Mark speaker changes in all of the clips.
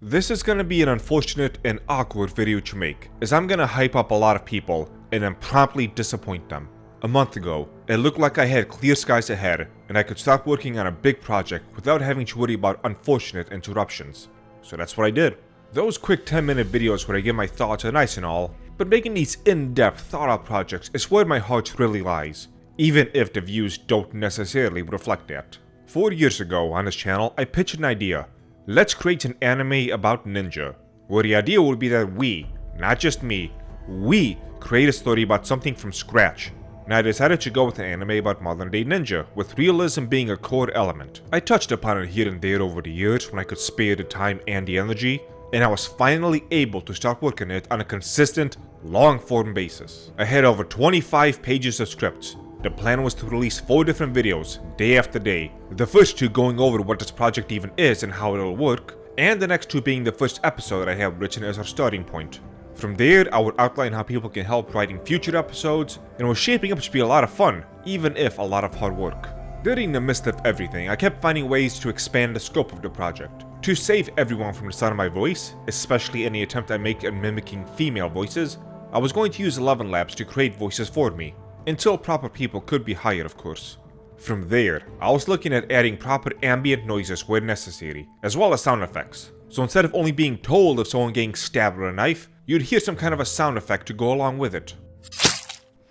Speaker 1: This is gonna be an unfortunate and awkward video to make, as I'm gonna hype up a lot of people and then promptly disappoint them. A month ago, it looked like I had clear skies ahead and I could start working on a big project without having to worry about unfortunate interruptions. So that's what I did. Those quick 10-minute videos where I give my thoughts are nice and all, but making these in-depth, thought-out projects is where my heart really lies, even if the views don't necessarily reflect that. 4 years ago on this channel, I pitched an idea. Let's create an anime about ninja, where the idea would be that we, not just me, we create a story about something from scratch. And I decided to go with an anime about modern day ninja, with realism being a core element. I touched upon it here and there over the years when I could spare the time and the energy, and I was finally able to start working it on a consistent, long-form basis. I had over 25 pages of scripts. The plan was to release 4 different videos, day after day, the first 2 going over what this project even is and how it'll work, and the next 2 being the first episode I have written as our starting point. From there, I would outline how people can help writing future episodes, and it was shaping up to be a lot of fun, even if a lot of hard work. During the midst of everything, I kept finding ways to expand the scope of the project. To save everyone from the sound of my voice, especially any attempt I make at mimicking female voices, I was going to use 11 Labs to create voices for me, until proper people could be hired, of course. From there, I was looking at adding proper ambient noises where necessary, as well as sound effects. So instead of only being told of someone getting stabbed with a knife, you'd hear some kind of a sound effect to go along with it.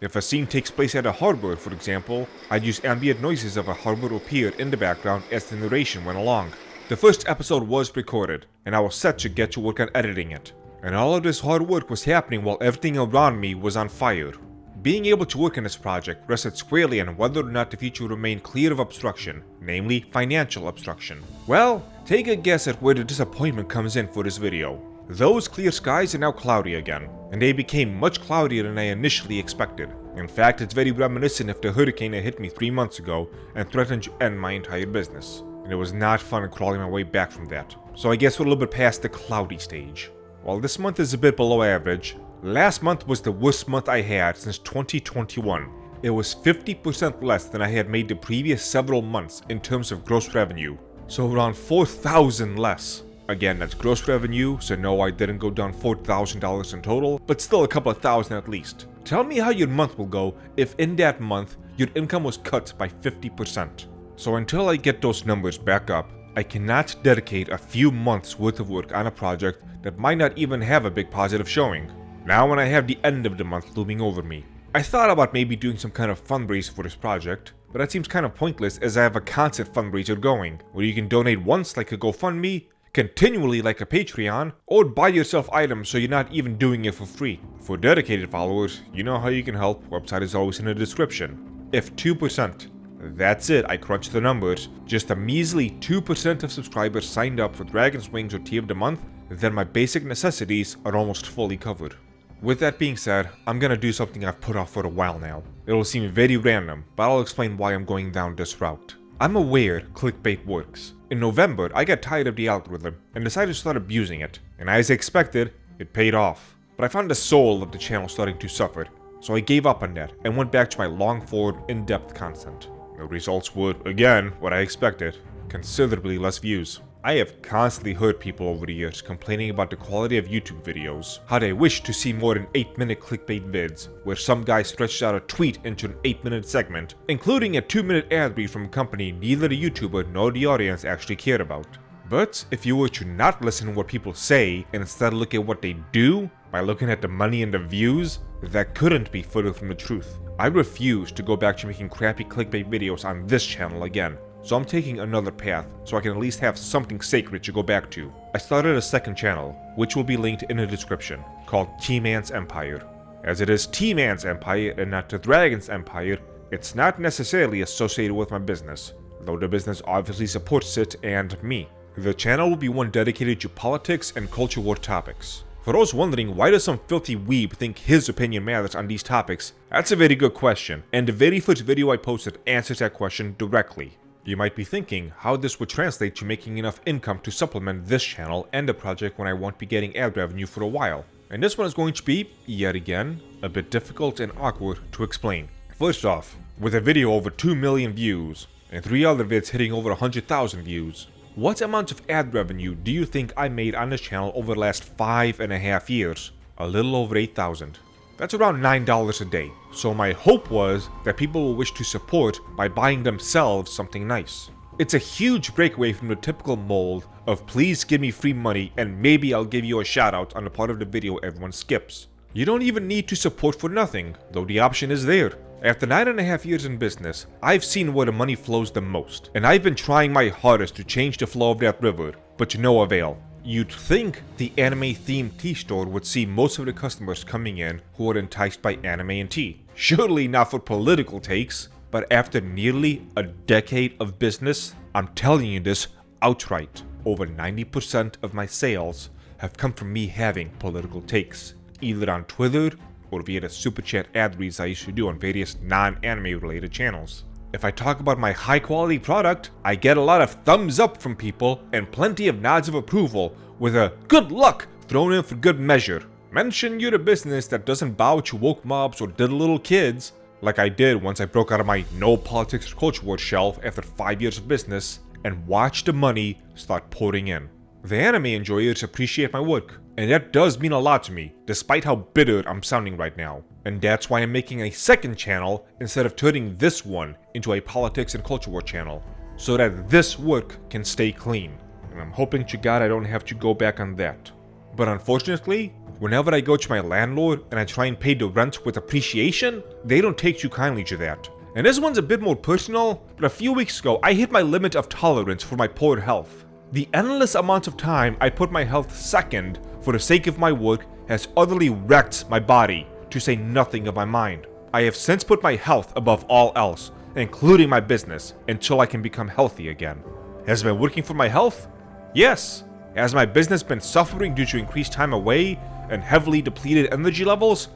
Speaker 1: If a scene takes place at a harbor, for example, I'd use ambient noises of a harbor appear in the background as the narration went along. The first episode was recorded, and I was set to get to work on editing it. And all of this hard work was happening while everything around me was on fire. Being able to work on this project rested squarely on whether or not the future remained clear of obstruction, namely financial obstruction. Well, take a guess at where the disappointment comes in for this video. Those clear skies are now cloudy again, and they became much cloudier than I initially expected. In fact, it's very reminiscent of the hurricane that hit me 3 months ago and threatened to end my entire business. And it was not fun crawling my way back from that. So I guess we're a little bit past the cloudy stage. While this month is a bit below average, last month was the worst month I had since 2021. It was 50% less than I had made the previous several months in terms of gross revenue. So around $4,000 less. Again, that's gross revenue, so no, I didn't go down $4,000 in total, but still a couple of thousand at least. Tell me how your month will go if in that month your income was cut by 50%. So until I get those numbers back up, I cannot dedicate a few months worth of work on a project that might not even have a big positive showing. Now when I have the end of the month looming over me, I thought about maybe doing some kind of fundraiser for this project, but that seems kind of pointless as I have a constant fundraiser going, where you can donate once like a GoFundMe, continually like a Patreon, or buy yourself items so you're not even doing it for free. For dedicated followers, you know how you can help, website is always in the description. If 2%, that's it, I crunched the numbers, just a measly 2% of subscribers signed up for Dragon's Wings or Tea of the Month, then my basic necessities are almost fully covered. With that being said, I'm gonna do something I've put off for a while now. It'll seem very random, but I'll explain why I'm going down this route. I'm aware clickbait works. In November, I got tired of the algorithm and decided to start abusing it, and as expected, it paid off. But I found the soul of the channel starting to suffer, so I gave up on that and went back to my long-form, in-depth content. The results were, again, what I expected, considerably less views. I have constantly heard people over the years complaining about the quality of YouTube videos, how they wish to see more than 8-minute clickbait vids, where some guy stretched out a tweet into an 8-minute segment, including a 2-minute ad read from a company neither the YouTuber nor the audience actually cared about. But if you were to not listen to what people say and instead look at what they do, by looking at the money and the views, that couldn't be further from the truth. I refuse to go back to making crappy clickbait videos on this channel again. So I'm taking another path, so I can at least have something sacred to go back to. I started a second channel, which will be linked in the description, called T-Man's Empire. As it is T-Man's Empire and not the Dragon's Empire, it's not necessarily associated with my business, though the business obviously supports it and me. The channel will be one dedicated to politics and culture war topics. For those wondering why does some filthy weeb think his opinion matters on these topics, that's a very good question, and the very first video I posted answers that question directly. You might be thinking how this would translate to making enough income to supplement this channel and the project when I won't be getting ad revenue for a while. And this one is going to be, yet again, a bit difficult and awkward to explain. First off, with a video over 2 million views, and 3 other vids hitting over 100,000 views, What amount of ad revenue do you think I made on this channel over the last 5.5 years? A little over 8,000. That's around $9 a day. So my hope was that people will wish to support by buying themselves something nice. It's a huge breakaway from the typical mold of please give me free money and maybe I'll give you a shout out on the part of the video everyone skips. You don't even need to support for nothing, though the option is there. After 9.5 years in business, I've seen where the money flows the most, and I've been trying my hardest to change the flow of that river, but to no avail. You'd think the anime themed tea store would see most of the customers coming in who are enticed by anime and tea. Surely not for political takes, but after nearly a decade of business, I'm telling you this outright, over 90% of my sales have come from me having political takes, either on Twitter or via the super chat ad reads I used to do on various non-anime related channels. If I talk about my high quality product, I get a lot of thumbs up from people and plenty of nods of approval with a good luck thrown in for good measure. Mention you're a business that doesn't bow to woke mobs or diddle kids, like I did once I broke out of my no politics or culture war shelf after 5 years of business, and watch the money start pouring in. The anime enjoyers appreciate my work, and that does mean a lot to me, despite how bitter I'm sounding right now. And that's why I'm making a second channel instead of turning this one into a politics and culture war channel, so that this work can stay clean. And I'm hoping to God I don't have to go back on that. But unfortunately, whenever I go to my landlord and I try and pay the rent with appreciation, they don't take too kindly to that. And this one's a bit more personal, but a few weeks ago I hit my limit of tolerance for my poor health. The endless amount of time I put my health second for the sake of my work has utterly wrecked my body, to say nothing of my mind. I have since put my health above all else, including my business, until I can become healthy again. Has it been working for my health? Yes. Has my business been suffering due to increased time away and heavily depleted energy levels?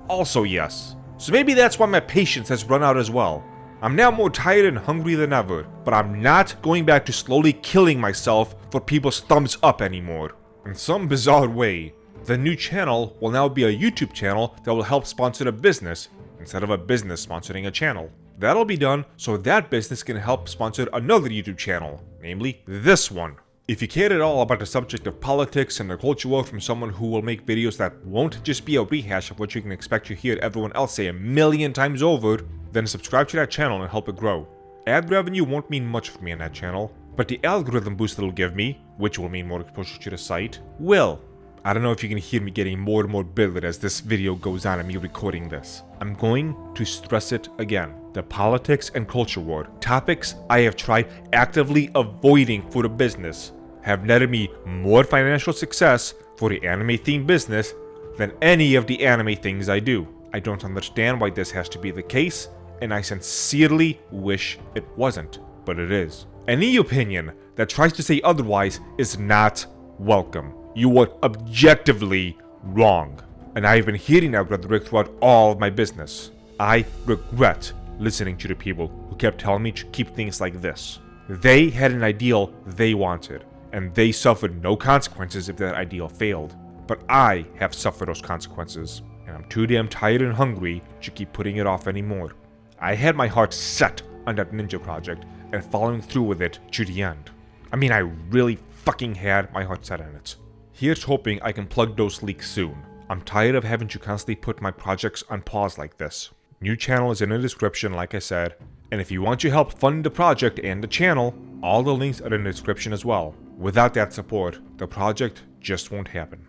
Speaker 1: Also yes. So maybe that's why my patience has run out as well. I'm now more tired and hungry than ever, but I'm not going back to slowly killing myself for people's thumbs up anymore. In some bizarre way, the new channel will now be a YouTube channel that will help sponsor a business instead of a business sponsoring a channel. That'll be done so that business can help sponsor another YouTube channel, namely this one. If you care at all about the subject of politics and the culture war from someone who will make videos that won't just be a rehash of what you can expect to hear everyone else say a million times over, then subscribe to that channel and help it grow. Ad revenue won't mean much for me on that channel, but the algorithm boost it'll give me, which will mean more exposure to the site, will. I don't know if you can hear me getting more and more bitter as this video goes on and me recording this. I'm going to stress it again. The politics and culture war, topics I have tried actively avoiding for the business, have netted me more financial success for the anime themed business than any of the anime things I do. I don't understand why this has to be the case, and I sincerely wish it wasn't, but it is. Any opinion that tries to say otherwise is not welcome. You are objectively wrong. And I have been hearing that rhetoric throughout all of my business. I regret listening to the people who kept telling me to keep things like this. They had an ideal they wanted, and they suffered no consequences if that ideal failed. But I have suffered those consequences, and I'm too damn tired and hungry to keep putting it off anymore. I had my heart set on that ninja project and following through with it to the end. I mean, I really fucking had my heart set on it. Here's hoping I can plug those leaks soon. I'm tired of having to constantly put my projects on pause like this. New channel is in the description like I said, and if you want to help fund the project and the channel, all the links are in the description as well. Without that support, the project just won't happen.